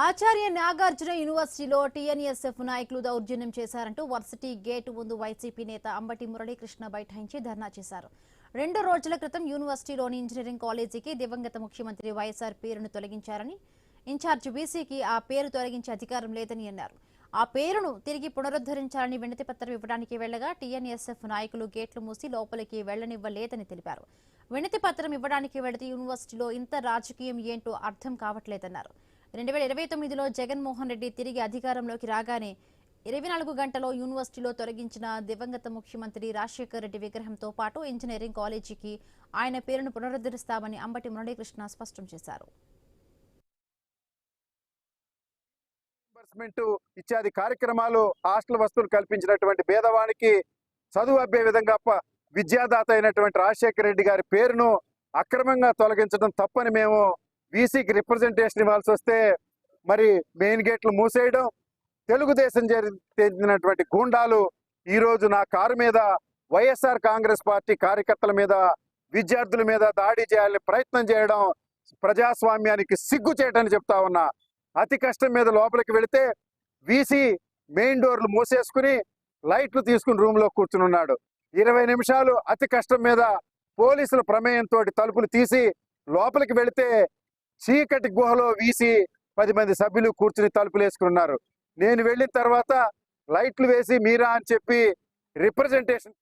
ఆచార్య నాగార్జున యూనివర్సిటీలో టీఎన్ఎస్ఎఫ్ నాయకులు దౌర్జన్యం చేశారంటూ వర్సిటీ గేటు ముందు వైసీపీ నేత అంబటి మురళీకృష్ణ బైఠాయించి ధర్నా చేశారు. 2 రోజుల క్రితం యూనివర్సిటీలోని ఇంజనీరింగ్ కాలేజీకి దివంగత ముఖ్యమంత్రి వైఎస్ఆర్ పేరును తొలగించారని, ఇన్ఛార్జ్ బీసీకి ఆ పేరు తొలగించే అధికారం లేదని అన్నారు. ఆ పేరును తిరిగి పునరుద్ధరించాలని వినతిపత్రం ఇవ్వడానికి వెళ్లగా టీఎన్ఎస్ఎఫ్ నాయకులు గేట్లు మూసి లోపలికి వెళ్లనివ్వలేదని తెలిపారు. వినతిపత్రం ఇవ్వడానికి వెళితే యూనివర్సిటీలో ఇంత రాజకీయం ఏంటో అర్థం కావట్లేదన్నారు. 2029లో జగన్మోహన్ రెడ్డి తిరిగి అధికారంలోకి రాగానే 24 గంటల్లో యూనివర్సిటీలో తొలగించిన దివంగత ముఖ్యమంత్రి రాజశేఖర్ రెడ్డి విగ్రహంతో పాటు ఇంజనీరింగ్ కాలేజీకి ఆయన పేరును పునరుద్ధరిస్తామని అంబటి మురళీకృష్ణ స్పష్టం చేశారు. ఇత్యాది కార్యక్రమాలు హాస్టల్ వసతులు కల్పించినటువంటి పేదవానికి చదువు అబ్బే విధంగా విద్యాదాత అయినటువంటి రాజశేఖర రెడ్డి గారి పేరును అక్రమంగా తొలగించడం తప్పని మేము వీసీకి రిప్రజెంటేషన్ ఇవ్వాల్సి వస్తే మరి మెయిన్ గేట్లు మూసేయడం, తెలుగుదేశం చెందినటువంటి గూండాలు ఈరోజు నా కారు మీద వైఎస్ఆర్ కాంగ్రెస్ పార్టీ కార్యకర్తల మీద, విద్యార్థుల మీద దాడి చేయాలని ప్రయత్నం చేయడం ప్రజాస్వామ్యానికి సిగ్గు చేయటని చెప్తా ఉన్నా. అతి కష్టం మీద లోపలికి వెళితే వీసీ మెయిన్ డోర్లు మూసేసుకుని లైట్లు తీసుకుని రూమ్లో కూర్చుని ఉన్నాడు. 20 నిమిషాలు అతి కష్టం మీద పోలీసుల ప్రమేయంతో తలుపులు తీసి లోపలికి వెళితే చీకటి గుహలో వీసి 10 మంది సభ్యులు కూర్చుని తలుపులు వేసుకున్నారు. నేను వెళ్ళిన తర్వాత లైట్లు వేసి మీరా అని చెప్పి రిప్రజెంటేషన్